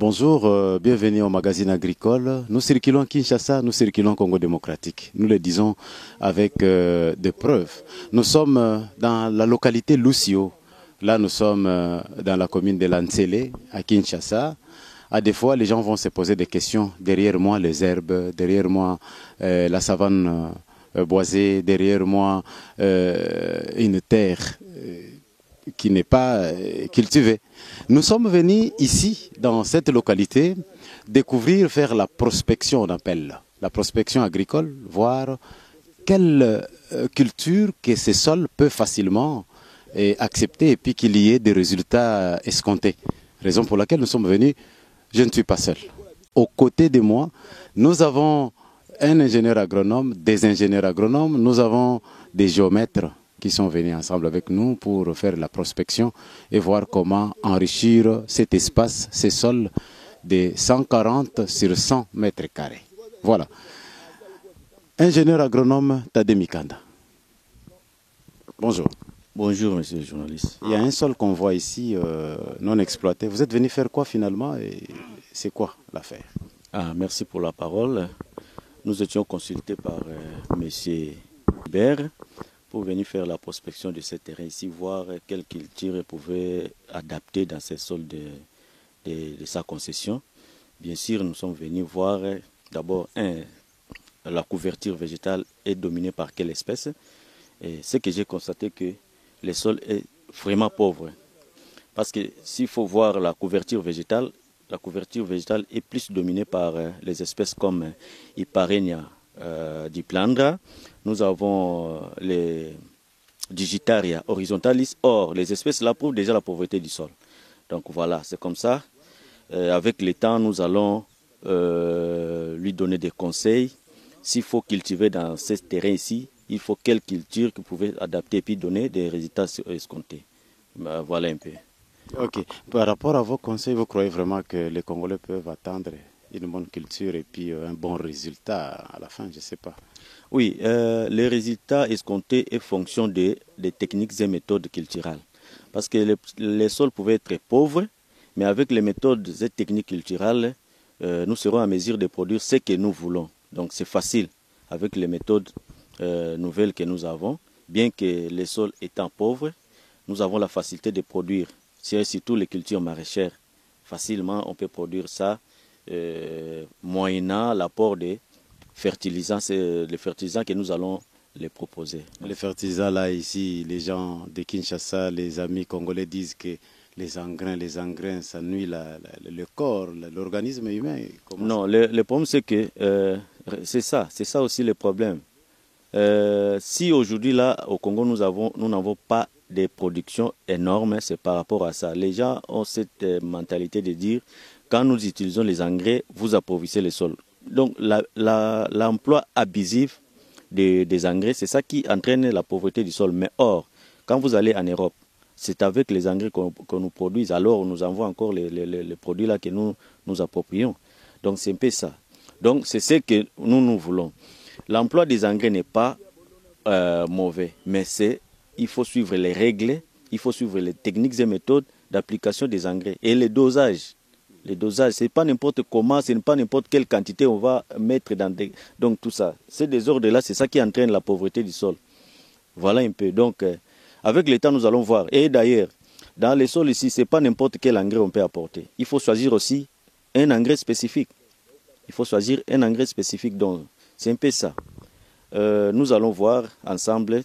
bonjour, bienvenue au magazine agricole. Nous circulons Kinshasa, nous circulons Congo démocratique. Nous le disons avec des preuves. Nous sommes dans la localité Lucio. Là, nous sommes dans la commune de Lantsele, à Kinshasa. À des fois, les gens vont se poser des questions. Derrière moi, les herbes, derrière moi, la savane boisée, derrière moi, une terre qui n'est pas cultivée. Nous sommes venus ici, dans cette localité, découvrir, faire la prospection, on appelle, la prospection agricole, voir quelle culture que ces sols peuvent facilement accepter et puis qu'il y ait des résultats escomptés. Raison pour laquelle nous sommes venus, je ne suis pas seul. Aux côtés de moi, nous avons un ingénieur agronome, des ingénieurs agronomes, nous avons des géomètres qui sont venus ensemble avec nous pour faire la prospection et voir comment enrichir cet espace, ces sols de 140 sur 100 mètres carrés. Voilà. Ingénieur agronome Tade Mikanda. Bonjour. Bonjour, monsieur le journaliste. Il y a un sol qu'on voit ici non exploité. Vous êtes venu faire quoi finalement et c'est quoi l'affaire? Merci pour la parole. Nous étions consultés par monsieur Hubert pour venir faire la prospection de ce terrain ici, voir quelle culture il pouvait adapter dans ces sols de sa concession. Bien sûr, nous sommes venus voir d'abord, la couverture végétale est dominée par quelle espèce. Et ce que j'ai constaté que le sol est vraiment pauvre. Parce que s'il faut voir la couverture végétale est plus dominée par les espèces comme Hyparrhenia diplandra. Nous avons les Digitaria horizontalis. Or, les espèces là prouvent déjà la pauvreté du sol. Donc voilà, c'est comme ça. Avec le temps, nous allons lui donner des conseils. S'il faut cultiver dans ce terrain ici, il faut quelle culture que vous pouvez adapter et puis donner des résultats escomptés. Voilà un peu. Ok. Par rapport à vos conseils, vous croyez vraiment que les Congolais peuvent attendre une bonne culture et puis un bon résultat à la fin? Je ne sais pas. Oui, les résultats escomptés est fonction des techniques et méthodes culturelles. Parce que les sols pouvaient être pauvres, mais avec les méthodes et techniques culturelles, nous serons en mesure de produire ce que nous voulons. Donc c'est facile avec les méthodes nouvelles que nous avons. Bien que les sols étant pauvres, nous avons la facilité de produire, surtout les cultures maraîchères. Facilement, on peut produire ça moyennant l'apport des fertilisants, c'est les fertilisants que nous allons les proposer. Les fertilisants là, ici, les gens de Kinshasa, les amis congolais disent que les engrains, ça nuit le corps, l'organisme humain. Non, le problème c'est que c'est ça aussi le problème. Si aujourd'hui là au Congo nous n'avons pas de production énorme, c'est par rapport à ça. Les gens ont cette mentalité de dire quand nous utilisons les engrais, vous appauvrissez les sols. Donc l'emploi abusif des engrais, c'est ça qui entraîne la pauvreté du sol. Mais or, quand vous allez en Europe, c'est avec les engrais qu'on nous produise. Alors, on nous envoie encore les produits là que nous approprions. Donc, c'est un peu ça. Donc, c'est ce que nous voulons. L'emploi des engrais n'est pas mauvais, mais il faut suivre les règles, il faut suivre les techniques et méthodes d'application des engrais. Et les dosages. Les dosages, ce n'est pas n'importe comment, ce n'est pas n'importe quelle quantité on va mettre dans des... Donc, tout ça. Ces désordres-là, c'est ça qui entraîne la pauvreté du sol. Voilà un peu. Donc, avec le temps, nous allons voir. Et d'ailleurs, dans les sols ici, ce n'est pas n'importe quel engrais on peut apporter. Il faut choisir aussi un engrais spécifique. Il faut choisir un engrais spécifique. Donc, c'est un peu ça. Nous allons voir ensemble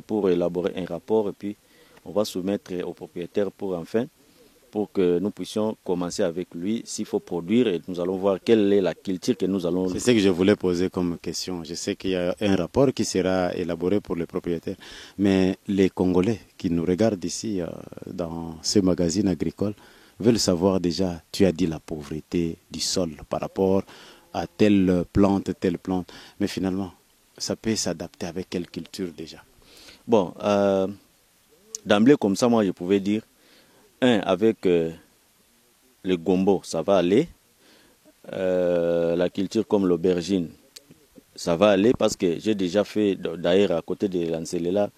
pour élaborer un rapport et puis on va soumettre au propriétaire pour que nous puissions commencer avec lui s'il faut produire et nous allons voir quelle est la culture que nous allons... C'est ce que je voulais poser comme question. Je sais qu'il y a un rapport qui sera élaboré pour les propriétaires, mais les Congolais qui nous regardent ici dans ce magazine agricole veulent savoir déjà, tu as dit la pauvreté du sol par rapport à telle plante, mais finalement, ça peut s'adapter avec quelle culture déjà? Bon, d'emblée comme ça, moi je pouvais dire, avec le gombo, ça va aller. La culture comme l'aubergine, ça va aller parce que j'ai déjà fait, d'ailleurs à côté de Lanselela,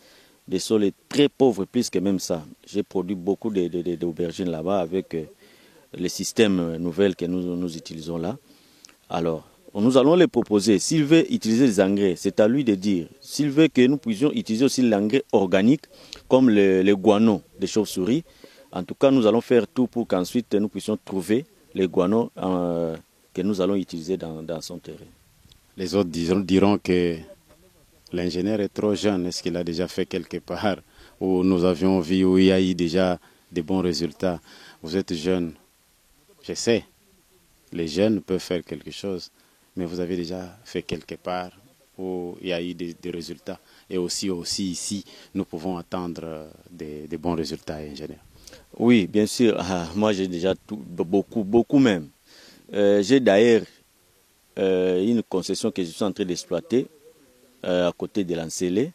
des sols très pauvres, plus que même ça. J'ai produit beaucoup d'aubergines là-bas avec les systèmes nouveaux que nous utilisons là. Alors, nous allons les proposer. S'il veut utiliser les engrais, c'est à lui de dire. S'il veut que nous puissions utiliser aussi l'engrais organique, comme les guano des chauves-souris, en tout cas, nous allons faire tout pour qu'ensuite nous puissions trouver les guano que nous allons utiliser dans son terrain. Les autres diront que l'ingénieur est trop jeune. Est-ce qu'il a déjà fait quelque part où nous avions vu, où il y a eu déjà des bons résultats? Vous êtes jeune, je sais, les jeunes peuvent faire quelque chose, mais vous avez déjà fait quelque part où il y a eu des résultats. Et aussi ici, nous pouvons attendre des bons résultats, ingénieur. Oui, bien sûr. Moi, j'ai déjà beaucoup même. J'ai d'ailleurs une concession que je suis en train d'exploiter à côté de l'Ancélé,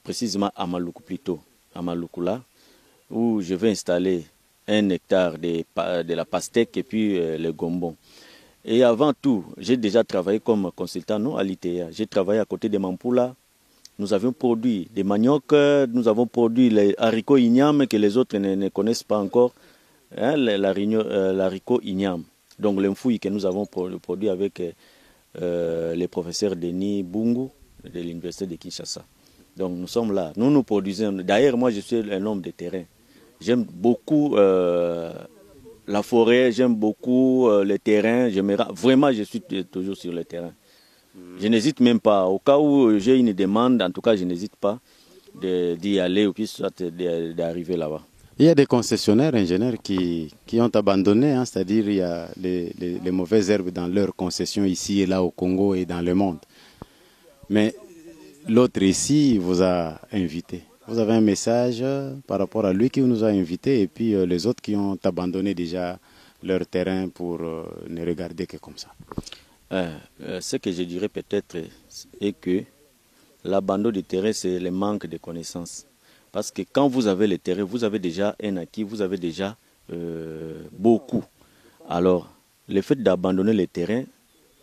précisément à Maluku plutôt, à Maluku là, où je vais installer 1 hectare de la pastèque et puis le gombon. Et avant tout, j'ai déjà travaillé comme consultant à l'ITA. J'ai travaillé à côté de Mampula. Nous avions produit des maniocs, nous avons produit les haricots igname que les autres ne connaissent pas encore, hein, l'haricot igname. Donc l'infouille que nous avons produit avec les professeurs Denis Bungu de l'université de Kinshasa. Donc nous sommes là, nous produisons. D'ailleurs, moi je suis un homme de terrain. J'aime beaucoup la forêt, j'aime beaucoup le terrain. Vraiment, je suis toujours sur le terrain. Je n'hésite même pas. Au cas où j'ai une demande, en tout cas, je n'hésite pas d'y aller ou puis soit d'arriver là-bas. Il y a des concessionnaires ingénieurs qui ont abandonné, hein, c'est-à-dire il y a les mauvaises herbes dans leurs concessions ici et là au Congo et dans le monde. Mais l'autre ici vous a invité. Vous avez un message par rapport à lui qui nous a invités et puis les autres qui ont abandonné déjà leur terrain pour ne regarder que comme ça. Ce que je dirais peut-être est que l'abandon du terrain, c'est le manque de connaissances. Parce que quand vous avez le terrain, vous avez déjà un acquis, vous avez déjà beaucoup. Alors, le fait d'abandonner le terrain,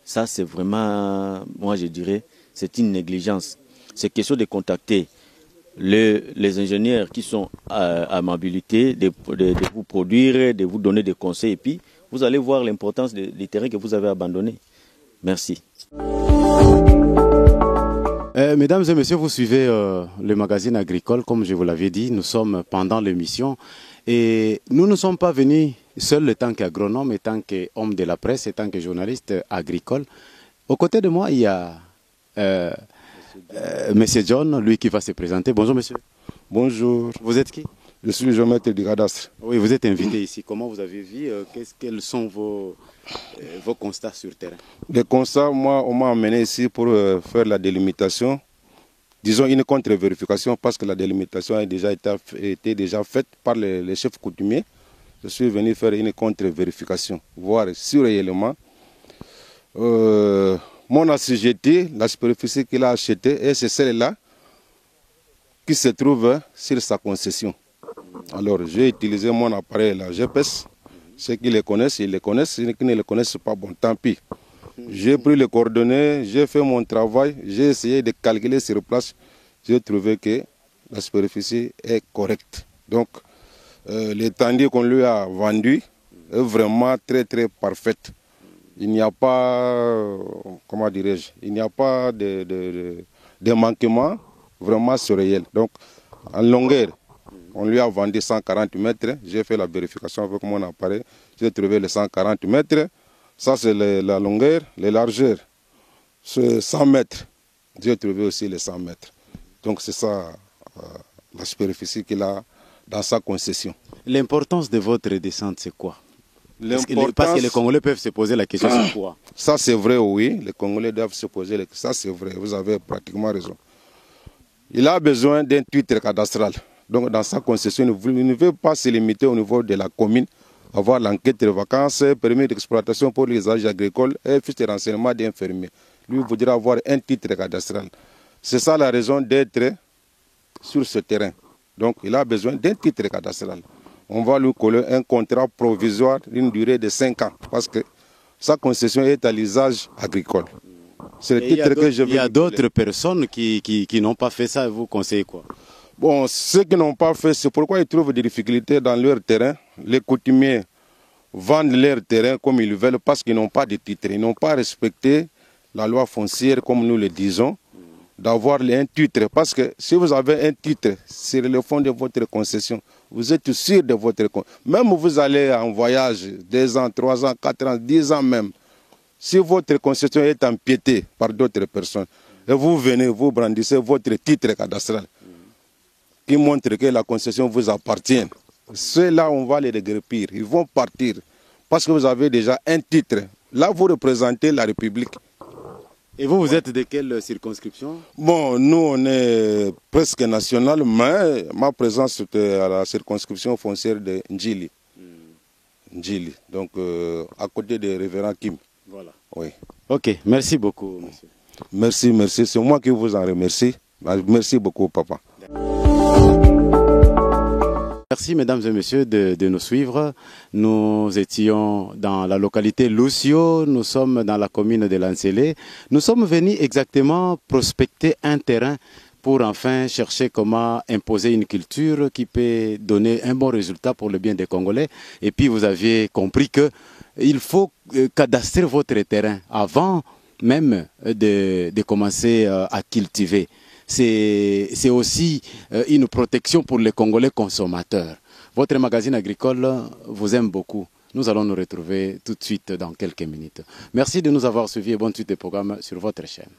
ça c'est vraiment, moi je dirais, c'est une négligence. C'est question de contacter les ingénieurs qui sont à mobilité, de vous produire, de vous donner des conseils. Et puis, vous allez voir l'importance des terrains que vous avez abandonnés. Merci. Mesdames et messieurs, vous suivez le magazine agricole, comme je vous l'avais dit, nous sommes pendant l'émission et nous ne sommes pas venus seuls en tant qu'agronome, en tant qu'homme de la presse, en tant que journaliste agricole. Aux côtés de moi, il y a Monsieur John, lui qui va se présenter. Bonjour monsieur. Bonjour. Vous êtes qui? Je suis le géomètre du cadastre. Oui, vous êtes invité ici. Comment vous avez vu? Quels sont vos constats sur terrain? Les constats, moi, on m'a amené ici pour faire la délimitation. Disons une contre-vérification parce que la délimitation a déjà été faite par les chefs coutumiers. Je suis venu faire une contre-vérification, voir si réellement mon assujetti, la superficie qu'il a achetée, et c'est celle-là qui se trouve sur sa concession. Alors, j'ai utilisé mon appareil, la GPS. Ceux qui les connaissent, ils les connaissent. Ceux qui ne les connaissent pas, bon, tant pis. J'ai pris les coordonnées, j'ai fait mon travail, j'ai essayé de calculer sur place. J'ai trouvé que la superficie est correcte. Donc, l'étendue qu'on lui a vendue est vraiment très, très parfaite. Il n'y a pas, comment dirais-je, il n'y a pas de manquement vraiment sur réel. Donc, en longueur, on lui a vendu 140 mètres. J'ai fait la vérification avec mon appareil. J'ai trouvé les 140 mètres. Ça, c'est la longueur. Les largeurs, c'est 100 mètres. J'ai trouvé aussi les 100 mètres. Donc, c'est ça la superficie qu'il a dans sa concession. L'importance de votre descente, c'est quoi? Parce que les Congolais peuvent se poser la question, c'est quoi? Ça, c'est vrai, oui. Les Congolais doivent se poser la question. Ça, c'est vrai. Vous avez pratiquement raison. Il a besoin d'un titre cadastral. Donc, dans sa concession, il ne veut pas se limiter au niveau de la commune, avoir l'enquête de vacances, permis d'exploitation pour les âges agricoles et fiche de renseignement d'un fermier. Lui voudrait avoir un titre cadastral. C'est ça la raison d'être sur ce terrain. Donc, il a besoin d'un titre cadastral. On va lui coller un contrat provisoire d'une durée de 5 ans parce que sa concession est à l'usage agricole. C'est le titre que je veux. Il y a d'autres personnes qui n'ont pas fait ça. Vous conseillez quoi? Bon, ceux qui n'ont pas fait, c'est pourquoi ils trouvent des difficultés dans leur terrain. Les coutumiers vendent leur terrain comme ils veulent parce qu'ils n'ont pas de titre. Ils n'ont pas respecté la loi foncière comme nous le disons, d'avoir un titre. Parce que si vous avez un titre sur le fond de votre concession, vous êtes sûr de votre concession. Même vous allez en voyage 2 ans, 3 ans, 4 ans, 10 ans même. Si votre concession est empiétée par d'autres personnes, et vous venez, vous brandissez votre titre cadastral qui montre que la concession vous appartient. Ceux-là, on va les déguerpir. Ils vont partir parce que vous avez déjà un titre. Là, vous représentez la République. Et vous, vous êtes de quelle circonscription? Bon, nous, on est presque national, mais ma présence était à la circonscription foncière de Ndjili. Ndjili, donc à côté de Révérend Kim. Voilà. Oui. Ok, merci beaucoup, monsieur. Merci, merci. C'est moi qui vous en remercie. Merci beaucoup, papa. Merci mesdames et messieurs de nous suivre. Nous étions dans la localité Lucio, nous sommes dans la commune de Lancelé. Nous sommes venus exactement prospecter un terrain pour enfin chercher comment imposer une culture qui peut donner un bon résultat pour le bien des Congolais. Et puis vous aviez compris qu'il faut cadastrer votre terrain avant même de commencer à cultiver. C'est aussi une protection pour les Congolais consommateurs. Votre magazine agricole vous aime beaucoup. Nous allons nous retrouver tout de suite dans quelques minutes. Merci de nous avoir suivis et bonne suite des programmes sur votre chaîne.